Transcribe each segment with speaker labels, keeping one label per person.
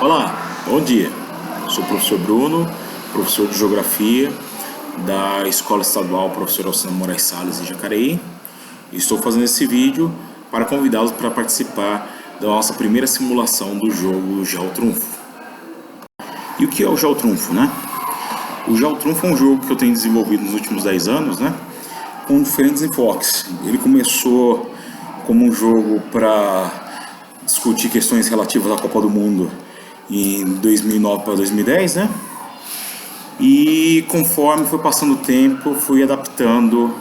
Speaker 1: Olá, bom dia. Sou o professor Bruno, professor de Geografia da Escola Estadual Professor Alcino Moraes Salles de Jacareí. Estou fazendo esse vídeo para convidá-los para participar da nossa primeira simulação do jogo Geotrunfo. E o que é o Geotrunfo, né? O Geotrunfo é um jogo que eu tenho desenvolvido nos últimos 10 anos, né? Com diferentes enfoques. Ele começou como um jogo para discutir questões relativas à Copa do Mundo em 2009 para 2010, né? E conforme foi passando o tempo, fui adaptando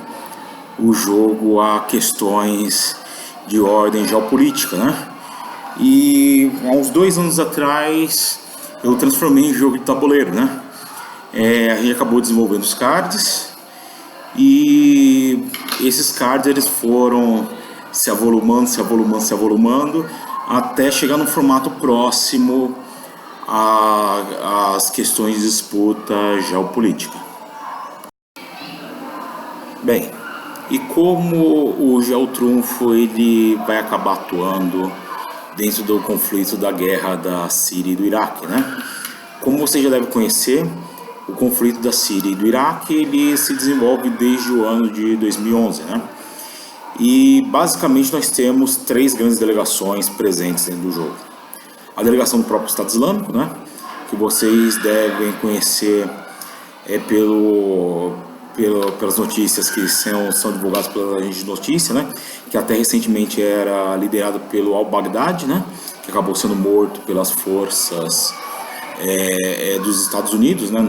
Speaker 1: o jogo a questões de ordem geopolítica, né? E há uns 2 anos atrás eu transformei em jogo de tabuleiro, né? A gente acabou desenvolvendo os cards e esses cards eles foram se avolumando até chegar no formato próximo às questões de disputa geopolítica. Bem, e como o Geotrunfo ele vai acabar atuando dentro do conflito da guerra da Síria e do Iraque, né? Como você já deve conhecer, o conflito da Síria e do Iraque ele se desenvolve desde o ano de 2011, né? E basicamente nós temos 3 grandes delegações presentes dentro do jogo. A delegação do próprio Estado Islâmico, né? Que vocês devem conhecer pelas notícias que são divulgadas pela agência de notícia, né? Que até recentemente era liderado pelo al-Baghdadi, né? Que acabou sendo morto pelas forças dos Estados Unidos, né?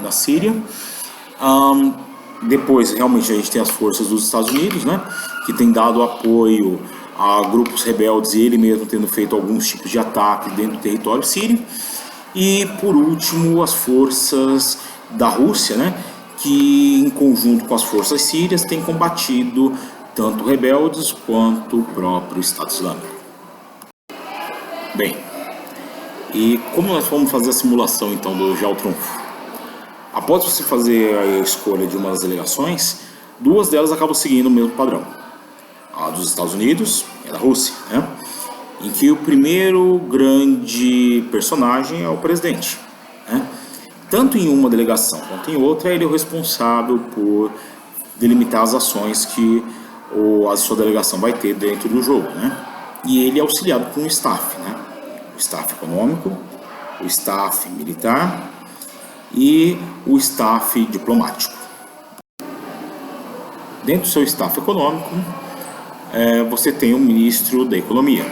Speaker 1: Na Síria. Depois, realmente, a gente tem as forças dos Estados Unidos, né? Que tem dado apoio a grupos rebeldes e ele mesmo tendo feito alguns tipos de ataque dentro do território sírio. E, por último, as forças da Rússia, né? Que em conjunto com as forças sírias tem combatido tanto rebeldes quanto o próprio Estado Islâmico. Bem, e como nós vamos fazer a simulação então do Geotrunfo? Após você fazer a escolha de uma das delegações, 2 delas acabam seguindo o mesmo padrão. A dos Estados Unidos e a da Rússia, né? Em que o primeiro grande personagem é o presidente, né? Tanto em uma delegação quanto em outra, ele é o responsável por delimitar as ações que a sua delegação vai ter dentro do jogo, né? E ele é auxiliado por um staff, né? O staff econômico, o staff militar e o staff diplomático. Dentro do seu staff econômico, você tem o ministro da Economia,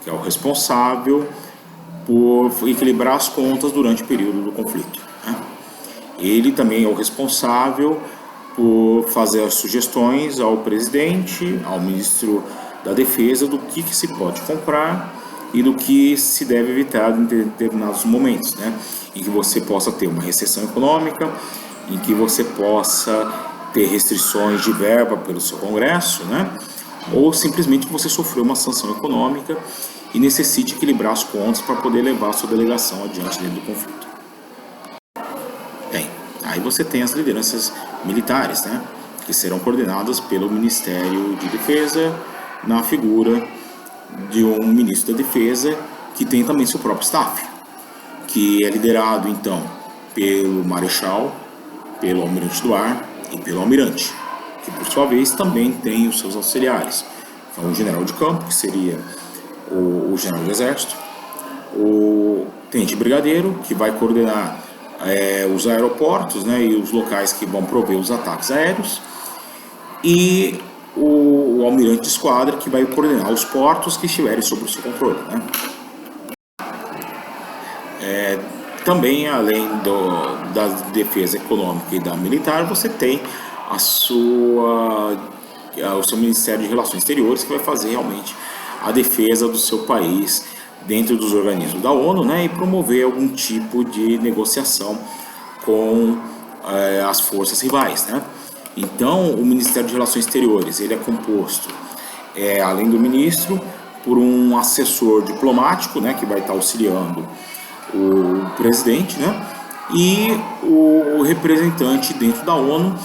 Speaker 1: que é o responsável por equilibrar as contas durante o período do conflito, né? Ele também é o responsável por fazer as sugestões ao presidente, ao ministro da Defesa, do que se pode comprar e do que se deve evitar em determinados momentos, né? Em que você possa ter uma recessão econômica, em que você possa ter restrições de verba pelo seu Congresso, né? Ou simplesmente você sofreu uma sanção econômica e necessite equilibrar as contas para poder levar a sua delegação adiante dentro do conflito. Bem, aí você tem as lideranças militares, né? Que serão coordenadas pelo Ministério de Defesa, na figura de um ministro da Defesa que tem também seu próprio staff, que é liderado então pelo Marechal, pelo Almirante do Ar e pelo Almirante, que por sua vez também tem os seus auxiliares. Então, o General de Campo, que seria o General do Exército, o Tenente Brigadeiro, que vai coordenar os aeroportos, né, e os locais que vão prover os ataques aéreos, e o Almirante de Esquadra, que vai coordenar os portos que estiverem sob o seu controle, né? Também, além da defesa econômica e da militar, você tem o seu Ministério de Relações Exteriores, que vai fazer realmente a defesa do seu país dentro dos organismos da ONU, né, e promover algum tipo de negociação com as forças rivais, né? Então, o Ministério de Relações Exteriores ele é composto, além do ministro, por um assessor diplomático, né, que vai estar auxiliando o presidente, né, e o representante dentro da ONU,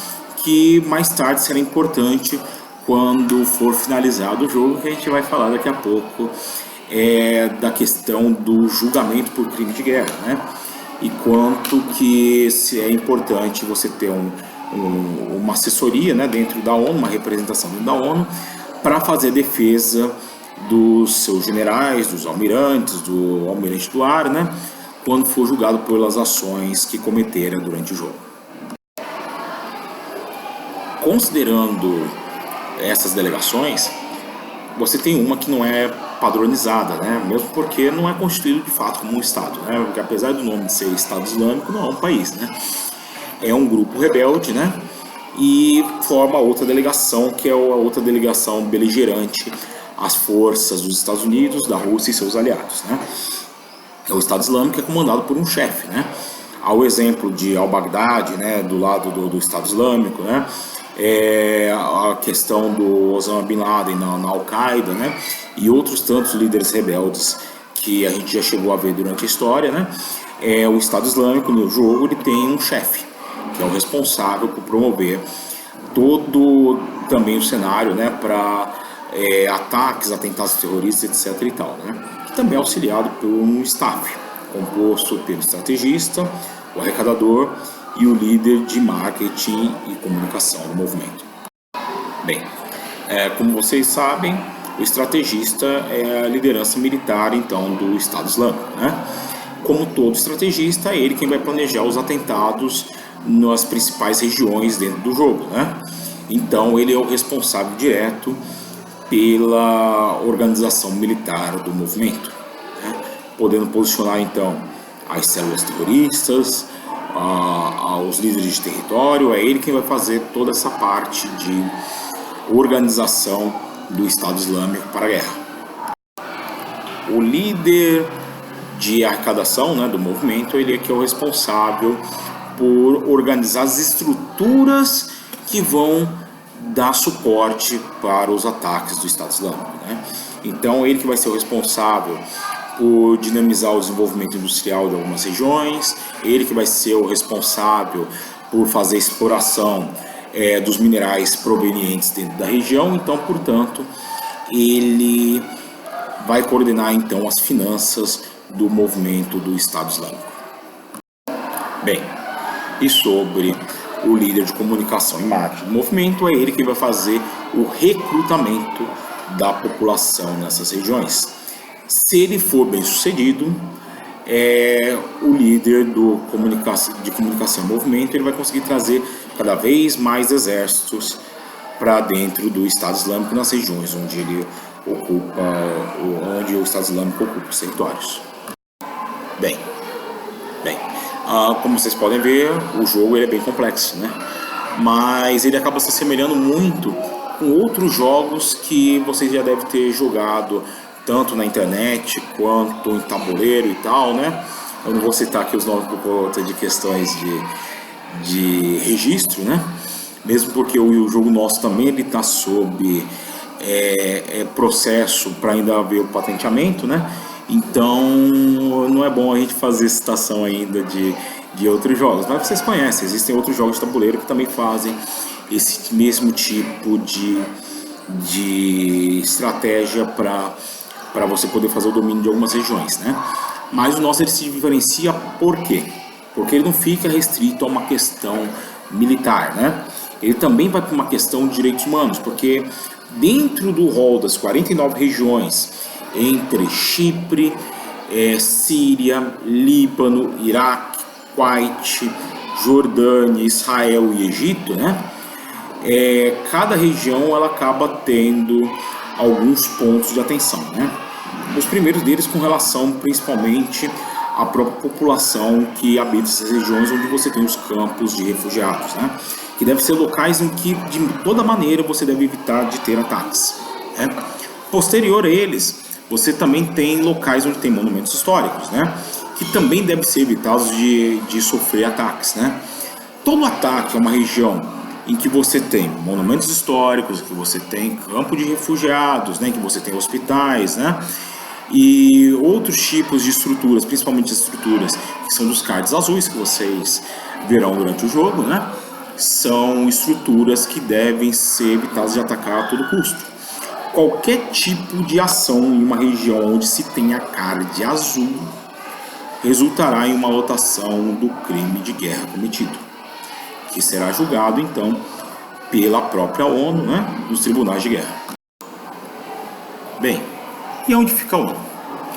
Speaker 1: que mais tarde será importante quando for finalizado o jogo, que a gente vai falar daqui a pouco da questão do julgamento por crime de guerra, né? E quanto que é importante você ter uma assessoria, né, dentro da ONU, uma representação dentro da ONU, para fazer a defesa dos seus generais, dos almirantes, do almirante do ar, né, quando for julgado pelas ações que cometeram durante o jogo. Considerando essas delegações, você tem uma que não é padronizada, né? Mesmo porque não é constituído de fato como um Estado, né? Porque apesar do nome de ser Estado Islâmico, não é um país, né? É um grupo rebelde, né? E forma outra delegação, que é a outra delegação beligerante às forças dos Estados Unidos, da Rússia e seus aliados, né? É o Estado Islâmico, que é comandado por um chefe, né? Ao exemplo de al-Baghdadi, né? Do lado do Estado Islâmico, né? A questão do Osama Bin Laden na Al-Qaeda, né? E outros tantos líderes rebeldes que a gente já chegou a ver durante a história, né? O Estado Islâmico no jogo ele tem um chefe, que é o responsável por promover todo também o cenário, né? Para ataques, atentados terroristas, etc. e tal, né? Que também é auxiliado por um staff composto pelo estrategista, o arrecadador e o líder de marketing e comunicação do movimento. Bem, como vocês sabem, o estrategista é a liderança militar, então, do Estado Islâmico, né? Como todo estrategista, é ele quem vai planejar os atentados nas principais regiões dentro do jogo, né? Então, ele é o responsável direto pela organização militar do movimento, né? Podendo posicionar, então, as células terroristas, aos líderes de território. É ele quem vai fazer toda essa parte de organização do Estado Islâmico para a guerra. O líder de arrecadação, né, do movimento, ele é que é o responsável por organizar as estruturas que vão dar suporte para os ataques do Estado Islâmico, né? Então, ele que vai ser o responsável por dinamizar o desenvolvimento industrial de algumas regiões, ele que vai ser o responsável por fazer exploração dos minerais provenientes dentro da região. Então, portanto, ele vai coordenar então as finanças do movimento do Estado Islâmico. Bem, e sobre o líder de comunicação e marketing do movimento, é ele que vai fazer o recrutamento da população nessas regiões. Se ele for bem sucedido, o líder de comunicação e movimento, ele vai conseguir trazer cada vez mais exércitos para dentro do Estado Islâmico nas regiões onde ele ocupa, onde o Estado Islâmico ocupa os territórios. Bem, como vocês podem ver, o jogo ele é bem complexo, né? Mas ele acaba se assemelhando muito com outros jogos que vocês já devem ter jogado tanto na internet quanto em tabuleiro e tal, né? Eu não vou citar aqui os nomes por conta de questões de registro, né? Mesmo porque o jogo nosso também ele está sob processo para ainda haver o patenteamento, né? Então não é bom a gente fazer citação ainda de outros jogos, mas vocês conhecem, existem outros jogos de tabuleiro que também fazem esse mesmo tipo de estratégia para você poder fazer o domínio de algumas regiões, né? Mas o nosso ele se diferencia por quê? Porque ele não fica restrito a uma questão militar, né? Ele também vai para uma questão de direitos humanos, porque dentro do rol das 49 regiões, entre Chipre, Síria, Líbano, Iraque, Kuwait, Jordânia, Israel e Egito, né? Cada região ela acaba tendo alguns pontos de atenção, né? Os primeiros deles com relação principalmente à própria população que habita essas regiões onde você tem os campos de refugiados, né? Que devem ser locais em que de toda maneira você deve evitar de ter ataques, né? Posterior a eles, você também tem locais onde tem monumentos históricos, né? Que também devem ser evitados de sofrer ataques, né? Todo ataque a uma região em que você tem monumentos históricos, que você tem campo de refugiados, né? Que você tem hospitais, né? E outros tipos de estruturas, principalmente as estruturas que são dos cards azuis que vocês verão durante o jogo, né? São estruturas que devem ser evitadas de atacar a todo custo. qualquer tipo de ação em uma região onde se tenha card azul resultará em uma anotação do crime de guerra cometido, que será julgado então pela própria ONU, né, nos tribunais de guerra. Bem, e onde fica a ONU?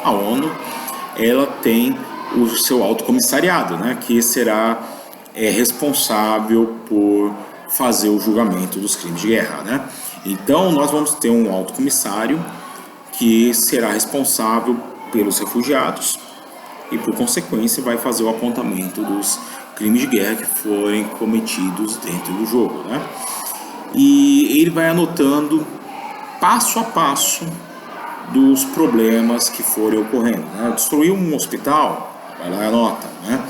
Speaker 1: A ONU, ela tem o seu alto comissariado, né, que será responsável por fazer o julgamento dos crimes de guerra, né? Então nós vamos ter um alto comissário que será responsável pelos refugiados e por consequência vai fazer o apontamento dos crimes de guerra que forem cometidos dentro do jogo, né? E ele vai anotando passo a passo dos problemas que forem ocorrendo, né? Destruiu um hospital, vai lá e anota, né?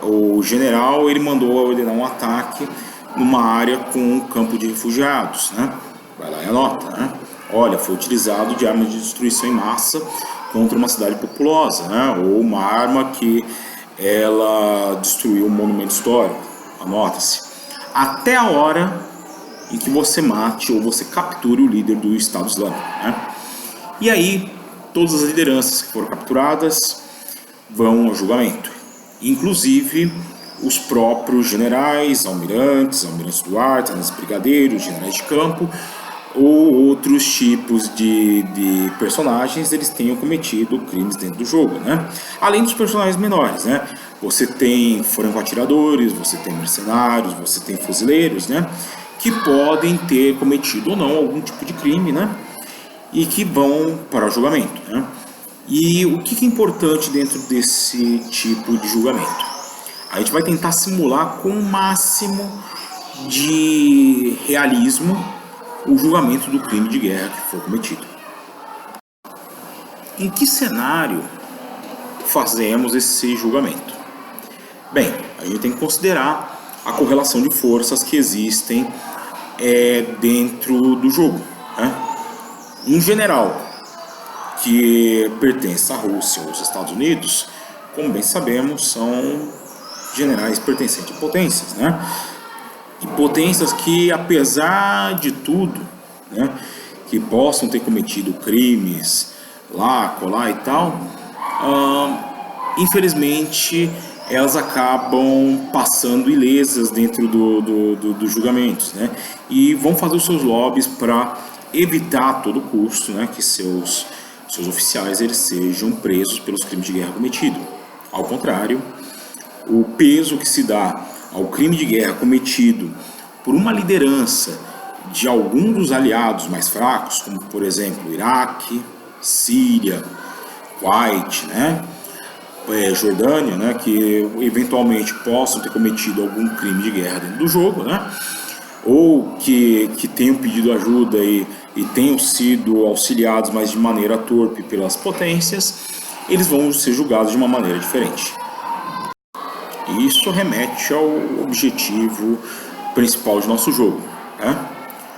Speaker 1: O general ele mandou ordenar um ataque numa área com um campo de refugiados, né? Vai lá e anota, né? Olha, foi utilizado de armas de destruição em massa contra uma cidade populosa, né? Ou uma arma que ela destruiu um monumento histórico, anota-se. Até a hora em que você mate ou você capture o líder do Estado Islâmico, né? E aí, todas as lideranças que foram capturadas vão ao julgamento, inclusive os próprios generais, almirantes do ar, tenentes brigadeiros, generais de campo, ou outros tipos de personagens, eles tenham cometido crimes dentro do jogo, né? Além dos personagens menores, né? Você tem franco-atiradores, você tem mercenários, você tem fuzileiros, né? Que podem ter cometido ou não algum tipo de crime, né? E que vão para o julgamento, né? E o que é importante dentro desse tipo de julgamento? A gente vai tentar simular com o máximo de realismo o julgamento do crime de guerra que for cometido. Em que cenário fazemos esse julgamento? Bem, a gente tem que considerar a correlação de forças que existem dentro do jogo, né? Um general que pertence à Rússia ou aos Estados Unidos, como bem sabemos, são generais pertencentes a potências, né? E potências que, apesar de tudo, né, que possam ter cometido crimes lá, colar e tal, infelizmente elas acabam passando ilesas dentro dos julgamentos, né? E vão fazer os seus lobbies para evitar a todo custo, né, que seus oficiais eles sejam presos pelos crimes de guerra cometidos. Ao contrário, o peso que se dá ao crime de guerra cometido por uma liderança de algum dos aliados mais fracos, como por exemplo Iraque, Síria, Kuwait, né, Jordânia, né, que eventualmente possam ter cometido algum crime de guerra dentro do jogo, né, ou que tenham pedido ajuda e tenham sido auxiliados, mas de maneira torpe pelas potências, eles vão ser julgados de uma maneira diferente. E isso remete ao objetivo principal de nosso jogo, né?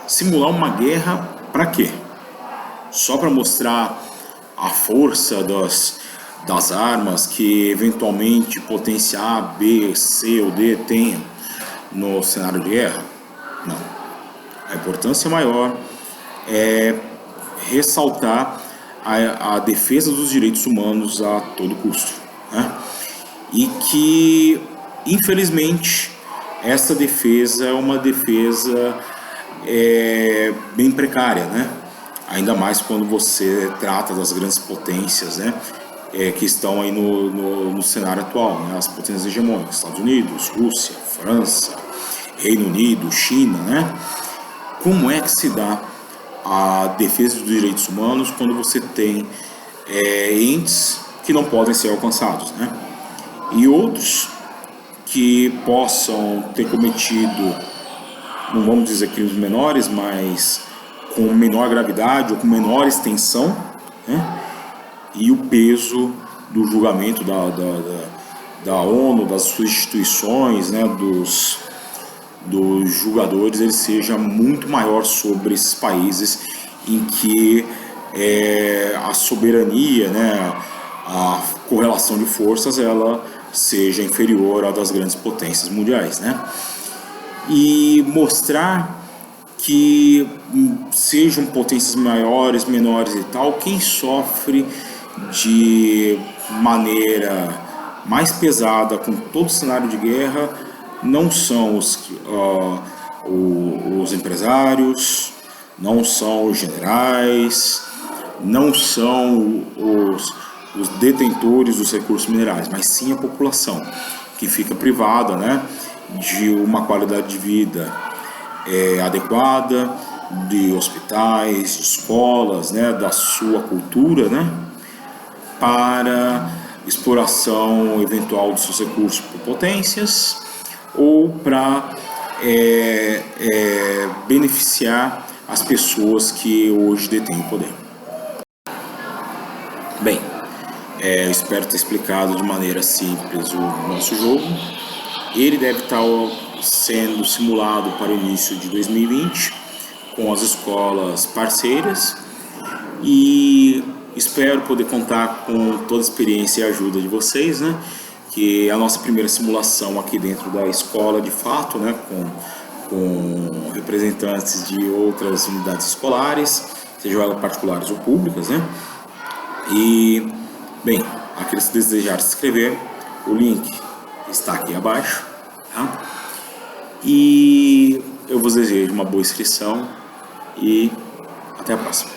Speaker 1: Simular uma guerra para quê? Só para mostrar a força das armas que eventualmente potência A, B, C ou D tenham no cenário de guerra? Não. A importância maior é ressaltar a defesa dos direitos humanos a todo custo, né? E que, infelizmente, essa defesa é uma defesa bem precária, né? Ainda mais quando você trata das grandes potências, né? Que estão aí no cenário atual, né? As potências hegemônicas, Estados Unidos, Rússia, França, Reino Unido, China, né? Como é que se dá a defesa dos direitos humanos quando você tem entes que não podem ser alcançados, né? E outros que possam ter cometido, não vamos dizer crimes menores, mas com menor gravidade ou com menor extensão, né? E o peso do julgamento da ONU, das suas instituições, né? dos julgadores, ele seja muito maior sobre esses países em que a soberania, né? A correlação de forças, ela seja inferior à das grandes potências mundiais, né? E mostrar que sejam potências maiores, menores e tal, quem sofre de maneira mais pesada com todo o cenário de guerra não são os empresários, não são os generais, não são os detentores dos recursos minerais, mas sim a população, que fica privada, né, de uma qualidade de vida adequada, de hospitais, de escolas, né, da sua cultura, né, para exploração eventual dos seus recursos por potências ou para beneficiar as pessoas que hoje detêm o poder. Bem, eu espero ter explicado de maneira simples o nosso jogo. Ele deve estar sendo simulado para o início de 2020 com as escolas parceiras e espero poder contar com toda a experiência e ajuda de vocês, né? Que é a nossa primeira simulação aqui dentro da escola de fato, né? Com representantes de outras unidades escolares, sejam elas particulares ou públicas, né? E, bem, aqueles que desejarem se inscrever, o link está aqui abaixo, tá? E eu vos desejo uma boa inscrição e até a próxima.